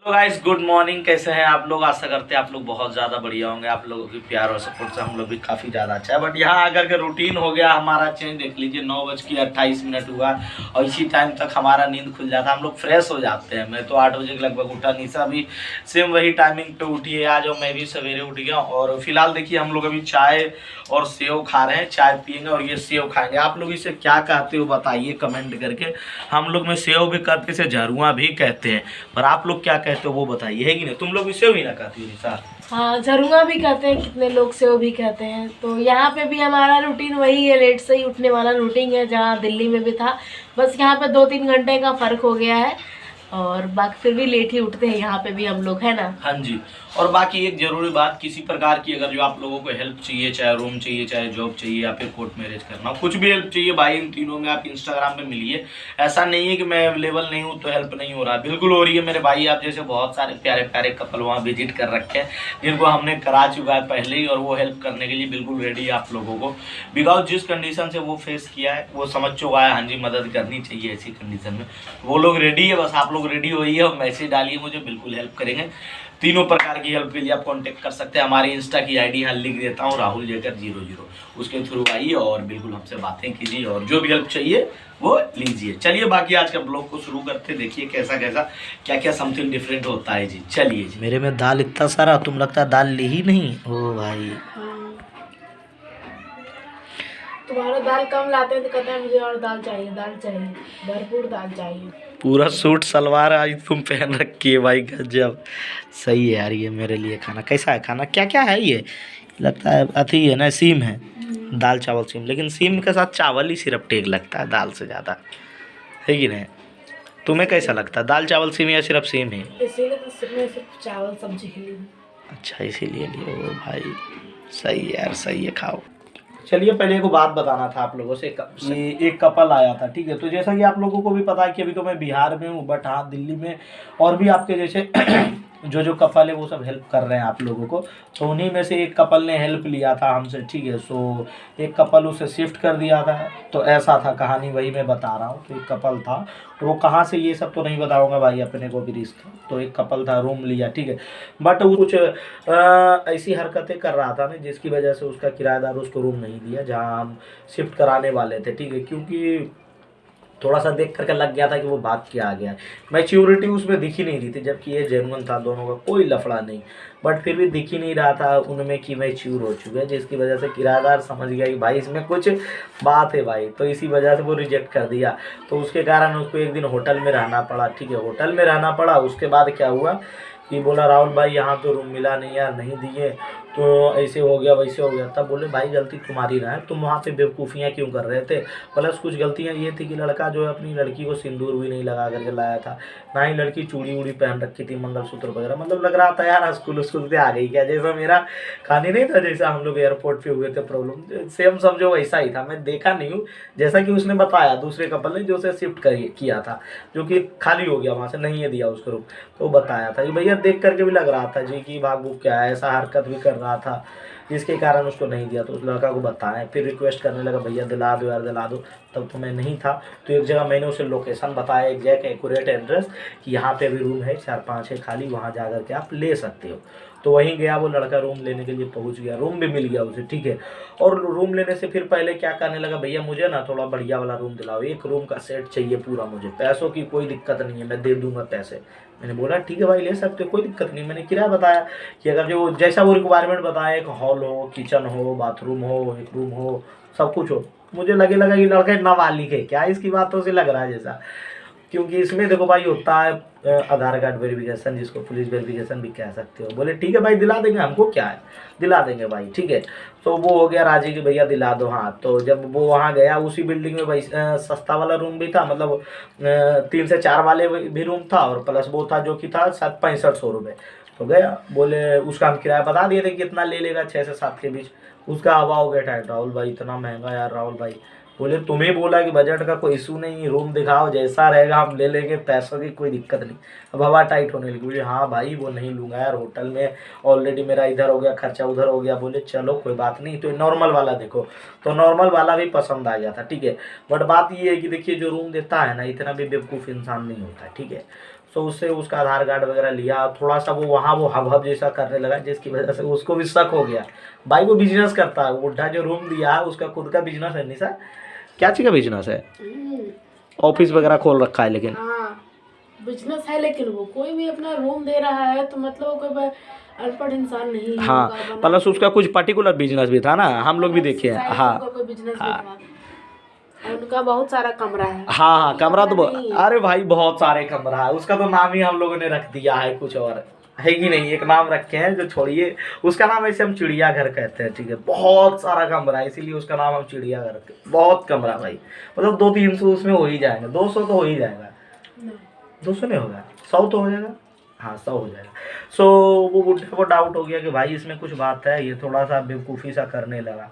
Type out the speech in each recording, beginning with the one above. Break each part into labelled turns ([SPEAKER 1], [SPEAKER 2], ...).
[SPEAKER 1] तो guys good morning. कैसे हैं आप लोग? आशा करते हैं आप लोग बहुत ज़्यादा बढ़िया होंगे। आप लोगों की प्यार और सपोर्ट से हम लोग भी काफ़ी ज़्यादा अच्छा है। बट यहाँ आकर के रूटीन हो गया हमारा चेंज। देख लीजिए 9:28 हुआ और इसी टाइम तक हमारा नींद खुल जाता है, हम लोग फ्रेश हो जाते हैं। मैं तो 8 बजे के लगभग उठा, निशा भी सेम वही टाइमिंग पे उठी है आज और मैं भी सवेरे उठ गया। और फिलहाल देखिए हम लोग अभी चाय और सेव खा रहे हैं, चाय पियेंगे और ये सेव खाएंगे। आप लोग इसे क्या कहते हो बताइए कमेंट करके। हम लोग में सेव भी कहते हैं, इसे झरुआ भी कहते हैं, पर आप लोग क्या कहते हो वो बताइए, है कि नहीं? तुम लोग भी सेव ही ना कहती हो निशा?
[SPEAKER 2] हाँ, झरुआ भी कहते हैं, कितने लोग सेव भी कहते हैं। तो यहाँ पे भी हमारा रूटीन वही है, लेट से ही उठने वाला रूटीन है जहाँ दिल्ली में भी था। बस यहाँ पे 2-3 घंटे का फ़र्क हो गया है और बाकी फिर भी लेट ही उठते हैं यहाँ पे भी हम लोग, है ना?
[SPEAKER 1] हाँ जी। और बाकी एक ज़रूरी बात, किसी प्रकार की अगर जो आप लोगों को हेल्प चाहिए, चाहे रूम चाहिए, चाहे जॉब चाहिए या फिर कोर्ट मैरिज करना, कुछ भी हेल्प चाहिए भाई, इन तीनों में आप इंस्टाग्राम पे मिलिए। ऐसा नहीं है कि मैं अवेलेबल नहीं हूँ तो हेल्प नहीं हो रहा, बिल्कुल हो रही है मेरे भाई। आप जैसे बहुत सारे प्यारे प्यारे कपल वहाँ विजिट कर रखे हैं जिनको हमने करा चुका है पहले ही, और वो हेल्प करने के लिए बिल्कुल रेडी है आप लोगों को। बिकॉज जिस कंडीशन से वो फेस किया है वो समझ चुका है, हाँ जी मदद करनी चाहिए ऐसी कंडीशन में। वो लोग रेडी है, बस आप लोग रेडी होइए और मैसेज डालिए, मुझे बिल्कुल हेल्प करेंगे। तीनों प्रकार की हेल्प के लिए आप कांटेक्ट कर सकते हैं। हमारी इंस्टा की आईडी यहाँ लिख देता हूँ, राहुल जेकर 00, उसके थ्रू आइए और बिल्कुल हमसे बातें कीजिए और जो भी हेल्प चाहिए वो लीजिए। चलिए बाकी आज का ब्लॉग को शुरू करते, देखिए कैसा कैसा क्या क्या समथिंग डिफरेंट होता है जी। चलिए जी। मेरे में दाल इतना सारा, तुम लगता है दाल ली ही नहीं ओ भाई।
[SPEAKER 2] तुम्हारा दाल कम लाते हैं तो कहते हैं मुझे और दाल चाहिए, भरपूर दाल चाहिए।
[SPEAKER 1] पूरा सूट सलवार आज तुम पहन रखी है भाई, गजब। सही है यार, ये मेरे लिए खाना कैसा है? खाना क्या क्या है ये? लगता है अथी है ना, सीम है, दाल चावल सीम। लेकिन सीम के साथ चावल ही सिर्फ टेक लगता है दाल से ज़्यादा, है कि नहीं? तुम्हें कैसा लगता है, दाल चावल सीम या सिर्फ सीम ही?
[SPEAKER 2] इसीलिए तो सिर्फ चावल सब्जी के लिए।
[SPEAKER 1] अच्छा इसीलिए लिए ओ भाई। सही है यार, सही है, खाओ। चलिए पहले को बात बताना था आप लोगों से। एक कपल आया था, ठीक है? तो जैसा कि आप लोगों को भी पता है कि अभी तो मैं बिहार में हूँ, बट हाँ दिल्ली में और भी आपके जैसे जो कपल है वो सब हेल्प कर रहे हैं आप लोगों को। तो उन्हीं में से एक कपल ने हेल्प लिया था हमसे, ठीक है? सो एक कपल उसे शिफ्ट कर दिया था। तो ऐसा था कहानी, वही मैं बता रहा हूँ। तो एक कपल था, तो वो कहाँ से, ये सब तो नहीं बताऊँगा भाई, अपने को भी रिस्क। तो एक कपल था, रूम लिया, ठीक है? बट वो कुछ ऐसी हरकतें कर रहा था ना जिसकी वजह से उसका किराएदार उसको रूम नहीं दिया जहाँ हम शिफ्ट कराने वाले थे, ठीक है? क्योंकि थोड़ा सा देख करके लग गया था कि वो भाग के आ गया। मैच्योरिटी उसमें दिख ही नहीं रही थी, जबकि ये जेन्युइन था, दोनों का कोई लफड़ा नहीं। बट फिर भी दिख ही नहीं रहा था उनमें कि मैच्योर हो चुके हैं, जिसकी वजह से किराएदार समझ गया कि भाई इसमें कुछ बात है भाई। तो इसी वजह से वो रिजेक्ट कर दिया। तो उसके कारण उसको एक दिन होटल में रहना पड़ा, ठीक है? होटल में रहना पड़ा। उसके बाद क्या हुआ कि बोला राहुल भाई यहाँ तो रूम मिला नहीं यार, नहीं दिए, तो ऐसे हो गया वैसे हो गया। तब बोले भाई गलती तुम्हारी ना है, तुम वहाँ पे बेवकूफ़ियाँ क्यों कर रहे थे? प्लस कुछ गलतियाँ ये थी कि लड़का जो है अपनी लड़की को सिंदूर भी नहीं लगा करके लाया था, ना ही लड़की चूड़ी वूड़ी पहन रखी थी, मंगलसूत्र वगैरह। मतलब लग रहा था यार स्कूल से आ गई क्या, जैसा मेरा कहानी नहीं था, जैसा हम लोग एयरपोर्ट पे हुए थे प्रॉब्लम, सेम समझो वैसा ही था। मैं देखा नहीं हूँ, जैसा कि उसने बताया दूसरे कपल ने जो उसे शिफ्ट किया था, जो कि खाली हो गया वहाँ से, नहीं है दिया उसको रूम। तो बताया था कि भैया देख करके भी लग रहा था जी कि भाग भूग क्या है, ऐसा हरकत भी कर रहा था जिसके कारण उसको नहीं दिया। तो उस लड़का को बताया, फिर रिक्वेस्ट करने लगा भैया दिला दो यार दिला दो। तब तो मैं नहीं था। तो एक जगह मैंने उसे लोकेशन बताया, एग्जैक्ट एक्यूरेट एड्रेस, कि यहाँ पे अभी रूम है 4-5 है खाली, वहाँ जा कर के आप ले सकते हो। तो वहीं गया वो लड़का, रूम लेने के लिए पहुँच गया, रूम भी मिल गया उसे, ठीक है? और रूम लेने से फिर पहले क्या करने लगा, भैया मुझे ना थोड़ा बढ़िया वाला रूम दिलाओ, एक रूम का सेट चाहिए पूरा मुझे, पैसों की कोई दिक्कत नहीं है, मैं दे दूंगा पैसे। मैंने बोला ठीक है भाई ले सकते हो, कोई दिक्कत नहीं। मैंने किराया बताया कि अगर जो जैसा वो रिक्वायरमेंट बताया, एक हॉल हो, किचन हो, बाथरूम हो, एक रूम हो, सब कुछ हो। मुझे लगा कि लड़का नाबालिग है क्या, इसकी बातों से लग रहा है जैसा। क्योंकि इसमें देखो भाई होता है आधार कार्ड वेरिफिकेशन, जिसको पुलिस वेरिफिकेशन भी कह सकते हो। बोले ठीक है भाई दिला देंगे, हमको क्या है, दिला देंगे भाई, ठीक है? तो वो हो गया राजी कि भैया दिला दो। हाँ, तो जब वो वहाँ गया, उसी बिल्डिंग में भाई सस्ता वाला रूम भी था, मतलब 3 से 4 वाले भी रूम था, और प्लस वो था जो कि था 6500 रुपये। तो गया, बोले उसका हम किराया बता दिए थे कितना ले लेगा, 6 से 7 के बीच। उसका हवा हो गया टाइट, राहुल भाई इतना महंगा यार राहुल भाई। बोले तुम्हें बोला कि बजट का कोई इशू नहीं, रूम दिखाओ जैसा रहेगा हम ले लेंगे, पैसों की कोई दिक्कत नहीं। अब हवा टाइट होने लगी। बोले हाँ भाई वो नहीं लूँगा यार, होटल में ऑलरेडी मेरा इधर हो गया खर्चा, उधर हो गया। बोले चलो कोई बात नहीं, तो नॉर्मल वाला देखो। तो नॉर्मल वाला भी पसंद आ गया था, ठीक है? बट बात ये है कि देखिए जो रूम देता है ना, इतना भी बेवकूफ़ इंसान नहीं होता है, ठीक है? सो उससे उसका आधार कार्ड वगैरह लिया, थोड़ा सा वो वहाँ वो हब जैसा करने लगा, जिसकी वजह से उसको भी शक हो गया। भाई वो बिजनेस करता है, वो बुढ़ा जो रूम दिया है उसका खुद का बिजनेस है। निशा क्या चीज़ का बिजनेस है? ऑफिस वगैरह खोल रखा है लेकिन
[SPEAKER 2] बिजनेस है, लेकिन वो कोई भी अपना रूम दे रहा है तो मतलब कोई अनपढ़ इंसान नहीं है।
[SPEAKER 1] हाँ, प्लस उसका कुछ पर्टिकुलर बिजनेस भी था ना, हम लोग भी देखे हैं। हाँ
[SPEAKER 2] कोई बिजनेस भी था। उनका बहुत सारा कमरा है।
[SPEAKER 1] हाँ कमरा तो अरे भाई बहुत सारे कमरा है, उसका तो नाम ही हम लोगों ने रख दिया है, कुछ और है कि नहीं, एक नाम रखे हैं जो छोड़िए, उसका नाम ऐसे हम चिड़ियाघर कहते हैं, ठीक है। बहुत सारा कमरा है इसीलिए उसका नाम हम चिड़ियाघर रखते हैं। बहुत कमरा भाई, मतलब 200-300 उसमें हो ही जाएगा, 200 तो हो ही जाएगा। 200 नहीं होगा, 100 तो हो जाएगा। हाँ 100 हो जाएगा। सो वो बुढ़े को डाउट हो गया कि भाई इसमें कुछ बात है, ये थोड़ा सा बेवकूफ़ी सा करने लगा।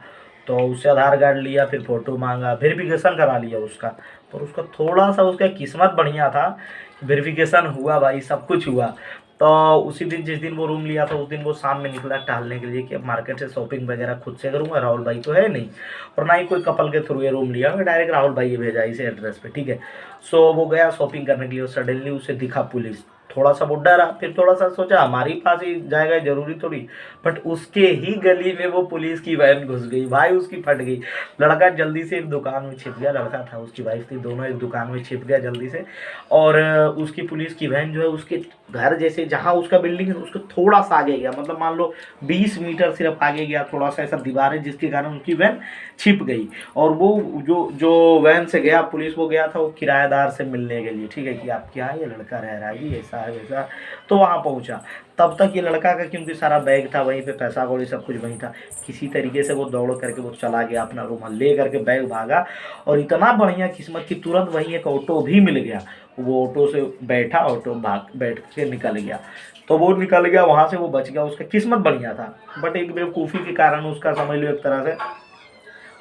[SPEAKER 1] तो उससे आधार कार्ड लिया, फिर फ़ोटो मांगा, वेरिफिकेशन करा लिया उसका। पर उसका थोड़ा सा उसका किस्मत बढ़िया था, वेरिफिकेशन हुआ भाई, सब कुछ हुआ। तो उसी दिन जिस दिन वो रूम लिया था उस दिन वो शाम में निकला टहलने के लिए कि अब मार्केट से शॉपिंग वगैरह खुद से करूँगा, राहुल भाई तो है नहीं और ना ही कोई कपल के थ्रू ये रूम लिया, मैं डायरेक्ट राहुल भाई ये भेजा इस एड्रेस पे, ठीक है। सो वो गया शॉपिंग करने के लिए, सडनली उसे दिखा पुलिस। थोड़ा सा वो डरा, फिर थोड़ा सा सोचा हमारी पास ही जाएगा जरूरी थोड़ी, बट उसके ही गली में वो पुलिस की वैन घुस गई भाई, उसकी फट गई। लड़का जल्दी से एक दुकान में छिप गया, लड़का था उसकी वाइफ थी, दोनों एक दुकान में छिप गया जल्दी से। और उसकी पुलिस की वैन जो है उसके घर जैसे जहाँ उसका बिल्डिंग है उसको थोड़ा सा आगे गया, मतलब मान लो 20 मीटर सिर्फ आगे गया, थोड़ा सा ऐसा दीवार है जिसके कारण उनकी वैन छिप गई। और वो जो वैन से गया पुलिस, वो गया था वो किराएदार से मिलने के लिए, ठीक है, कि आपके यहाँ ये लड़का रह रहा है, ऐसा है वैसा। तो वहाँ पहुँचा, तब तक ये लड़का का क्योंकि सारा बैग था वहीं पे, पैसा कौड़ी सब कुछ वहीं था, किसी तरीके से वो दौड़ करके वो चला गया अपना रूम ले करके, बैग भागा। और इतना बढ़िया किस्मत कि तुरंत वहीं एक ऑटो भी मिल गया, वो ऑटो से बैठा, ऑटो बैठ के निकल गया। तो वो निकल गया वहाँ से, वो बच गया, उसका किस्मत बढ़िया था। बट एक बेवकूफ़ी के कारण उसका समझ लो एक तरह से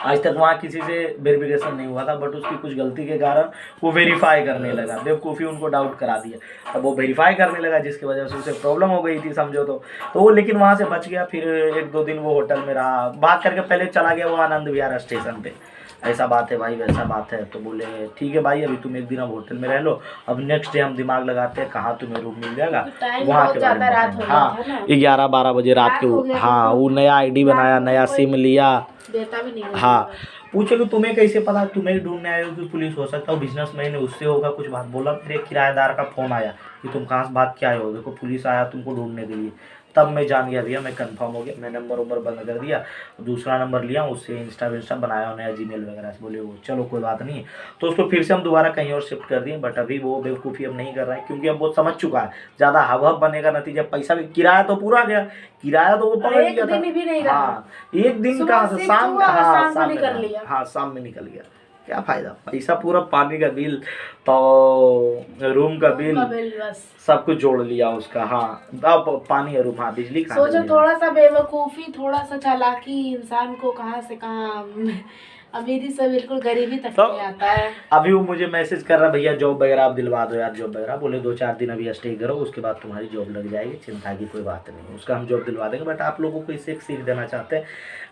[SPEAKER 1] आज तक वहाँ किसी से वेरिफिकेशन नहीं हुआ था, बट उसकी कुछ गलती के कारण वो वेरीफाई करने लगा, बेवकूफ़ी उनको डाउट करा दिया। अब वो वेरीफाई करने लगा जिसकी वजह से उसे प्रॉब्लम हो गई थी समझो। तो वो लेकिन वहाँ से बच गया। फिर 1-2 दिन वो होटल में रहा, भाग करके पहले चला गया वो आनंद विहार स्टेशन पे, ऐसा बात है भाई वैसा बात है। तो बोले ठीक है भाई अभी तुम एक दिन अब होटल में रह लो, अब नेक्स्ट डे हम दिमाग लगाते हैं कहाँ तुम्हें रूम मिल जाएगा वहाँ के बारे में। हाँ 11-12 बजे रात के, हाँ वो नया ID बनाया, नया सिम लिया,
[SPEAKER 2] देता भी नहीं।
[SPEAKER 1] हाँ पूछे कि तुम्हें कैसे पता, तुम्हें ढूंढने आए हो कि पुलिस, हो सकता हो बिजनेसमैन है उससे होगा कुछ बात। बोला फिर एक किराएदार का फ़ोन आया कि तुम कहाँ से भाग के आए हो, देखो पुलिस आया तुमको ढूंढने के लिए। तब मैं जान गया भैया, मैं कंफर्म हो गया, मैं नंबर बंद कर दिया, दूसरा नंबर लिया, उससे इंस्टा बनाया नया जीमेल वगैरह से। बोले वो चलो कोई बात नहीं, तो उसको फिर से हम दोबारा कहीं और शिफ्ट कर दिए। बट अभी वो बेवकूफ़ी अब नहीं कर रहा है क्योंकि अब वो समझ चुका है ज़्यादा हब बनेगा नतीजा पैसा भी, किराया तो पूरा गया, किराया तो वो पकड़ लिया था। हाँ एक दिन का शाम, हाँ शाम में निकल गया, क्या फायदा, पैसा पूरा, पानी का बिल तो रूम का बिल सब कुछ जोड़ लिया उसका। हाँ अब पानी और रूम, हाँ बिजली का।
[SPEAKER 2] सोचो थोड़ा सा बेवकूफ़ी, थोड़ा सा चालाकी इंसान को कहाँ से कहाँ अमीरी से बिल्कुल गरीबी तक तो नहीं आता है।
[SPEAKER 1] अभी वो मुझे मैसेज कर रहा भैया जॉब वगैरह आप दिलवा दो यार, जॉब वगैरह। बोले 2-4 दिन अभी स्टे करो उसके बाद तुम्हारी जॉब लग जाएगी, चिंता की कोई बात नहीं, उसका हम जॉब दिलवा देंगे। बट आप लोगों को इससे एक सीख देना चाहते हैं,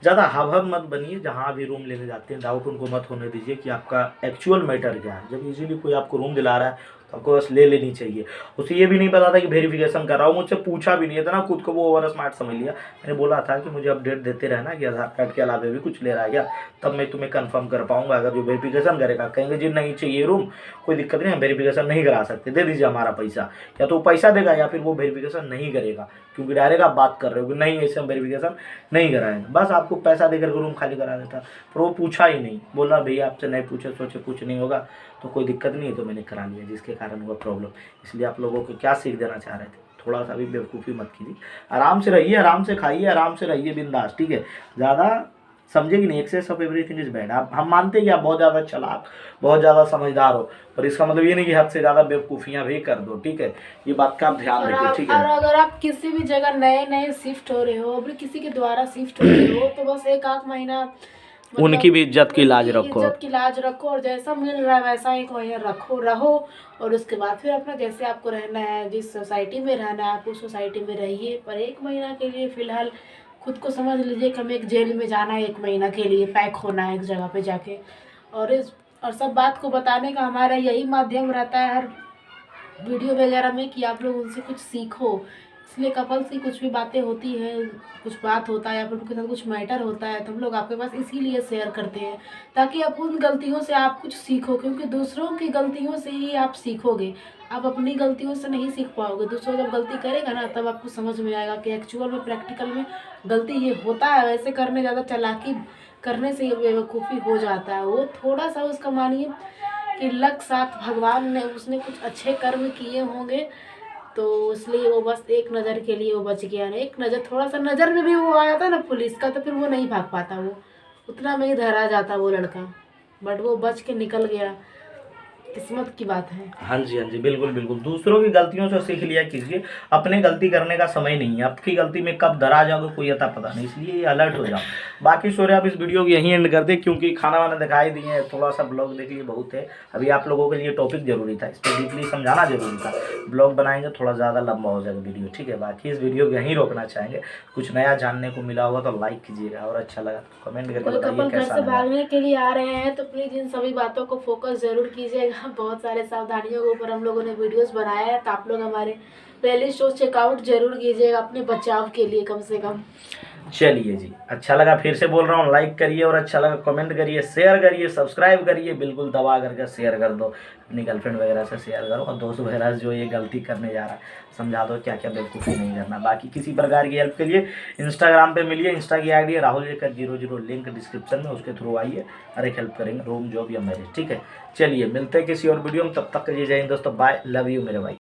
[SPEAKER 1] ज़्यादा हब मत बनिए, जहाँ भी रूम लेने जाते हैं डाउट उनको मत होने दीजिए कि आपका एक्चुअल मैटर क्या है। जब इजीली कोई आपको रूम दिला रहा है तो आपको बस ले लेनी चाहिए। उसे ये भी नहीं पता था कि वेरिफिकेशन कर रहा हूँ, मुझसे पूछा भी नहीं था ना, खुद को वो ओवर स्मार्ट समझ लिया। मैंने बोला था कि मुझे अपडेट देते रहना कि आधार कार्ड के अलावा भी कुछ ले रहा है क्या, तब मैं तुम्हें कंफर्म कर पाऊंगा। अगर जो वेरिफिकेशन करेगा कहेंगे जी नहीं चाहिए रूम, कोई दिक्कत नहीं, हम वेरिफिकेशन नहीं करा सकते, दे दीजिए हमारा पैसा, या तो पैसा देगा या फिर वो वेरिफिकेशन नहीं करेगा। क्योंकि डायरेक्ट आप बात कर रहे हो कि नहीं ऐसे हम वेरिफिकेशन नहीं कराएंगे, बस आपको पैसा देकर रूम खाली करा देता। पर वो पूछा ही नहीं, बोला भैया आपसे नहीं पूछे सोचे कुछ नहीं होगा तो कोई दिक्कत नहीं है, तो मैंने करा लिया जिसके कारण हुआ प्रॉब्लम। इसलिए आप लोगों को क्या सीख देना चाह रहे थे, थोड़ा सा भी बेवकूफ़ी मत कीजिए, आराम से रहिए, आराम से खाइए, आराम से रहिए बिंदास, ठीक है। ज़्यादा समझेगी नहीं, excess of everything is bad. आप हम मानते हैं कि आप बहुत ज़्यादा चालाक, बहुत ज़्यादा समझदार हो, पर इसका मतलब ये नहीं कि हद से ज़्यादा बेवकूफ़ियाँ भी कर दो, ठीक है। ये बात का आप ध्यान रखिए, ठीक है।
[SPEAKER 2] और अगर आप किसी भी जगह नए शिफ्ट हो रहे हो, अभी किसी के द्वारा शिफ्ट हो रहे हो, तो बस 1-8 महीना
[SPEAKER 1] उनकी भी इज्जत की लाज रखो,
[SPEAKER 2] और जैसा मिल रहा है वैसा एक महीना रहो। और उसके बाद फिर अपना जैसे आपको रहना है, जिस सोसाइटी में रहना है आप उस सोसाइटी में रहिए। पर 1 महीना के लिए फ़िलहाल खुद को समझ लीजिए कि हमें एक जेल में जाना है, 1 महीना के लिए पैक होना है एक जगह पे जाके। और सब बात को बताने का हमारा यही माध्यम रहता है वीडियो वगैरह में कि आप लोग उनसे कुछ सीखो। इसलिए कपल्स की कुछ भी बातें होती हैं, कुछ बात होता है या फिर उनके साथ कुछ मैटर होता है तो हम लोग आपके पास इसीलिए शेयर करते हैं, ताकि आप उन गलतियों से आप कुछ सीखो, क्योंकि दूसरों की गलतियों से ही आप सीखोगे। आप अपनी गलतियों से नहीं सीख पाओगे। दूसरा जब गलती करेगा ना तब आपको समझ में आएगा कि एक्चुअल में प्रैक्टिकल में गलती ये होता है। वैसे करने ज़्यादा चालाकी करने से ये बेवकूफ़ी हो जाता है। वो थोड़ा सा उसका मानिए कि लक साथ भगवान ने उसने कुछ अच्छे कर्म किए होंगे, तो इसलिए वो बस एक नज़र के लिए वो बच गया। एक नज़र, थोड़ा सा नज़र में भी वो आ जाता ना पुलिस का, तो फिर वो नहीं भाग पाता, वो उतना में ही धरा जाता वो लड़का, बट वो बच के निकल गया। किस्मत की बात है।
[SPEAKER 1] हाँ जी, हाँ जी, बिल्कुल बिल्कुल। दूसरों की गलतियों से सीख लिया कीजिए, अपने गलती करने का समय नहीं है। आपकी गलती में कब धरा जाओगे कोई अता पता नहीं, इसलिए अलर्ट हो जाओ। बाकी सॉरी, आप इस वीडियो को यहीं एंड कर दे, क्योंकि खाना वाना दिखाई दिए हैं, थोड़ा सा ब्लॉग देख लिए बहुत है। अभी आप लोगों के लिए टॉपिक जरूरी था, इस पर डीपली समझाना जरूरी था। ब्लॉग बनाएंगे थोड़ा ज़्यादा लंबा हो जाएगा वीडियो, ठीक है। बाकी इस वीडियो को यहीं रोकना चाहेंगे। कुछ नया जानने को मिला होगा तो लाइक कीजिएगा, और अच्छा लगा तो कमेंट करके
[SPEAKER 2] कोई
[SPEAKER 1] बताइए
[SPEAKER 2] कपल घर
[SPEAKER 1] कैसा
[SPEAKER 2] से
[SPEAKER 1] लगा।
[SPEAKER 2] भागने के लिए आ रहे हैं तो प्लीज़ इन सभी बातों को फोकस जरूर कीजिएगा। बहुत सारे सावधानियों के ऊपर हम लोगों ने वीडियोस बनाया है, तो आप लोग हमारे प्लेलिस्ट को चेकआउट जरूर कीजिएगा अपने बचाव के लिए कम से कम।
[SPEAKER 1] चलिए जी, अच्छा लगा, फिर से बोल रहा हूँ, लाइक करिए, और अच्छा लगा कमेंट करिए, शेयर करिए, सब्सक्राइब करिए, बिल्कुल दबा करके शेयर कर दो। अपनी गर्लफ्रेंड वगैरह से शेयर करो, और दोस्त वगैरह से जो ये गलती करने जा रहा है समझा दो क्या क्या बेवकूफ़ी नहीं करना। बाकी किसी प्रकार की हेल्प के लिए इंस्टाग्राम पे मिलिए, इंस्टा की आईडी है rahul00, लिंक डिस्क्रिप्शन में, उसके थ्रू आइए, हर एक हेल्प करेंगे, रूम जॉब या मैरिज, ठीक है। चलिए मिलते हैं किसी और वीडियो में, तब तक के लिए जय हिंद दोस्तों, बाय, लव यू मेरे भाई।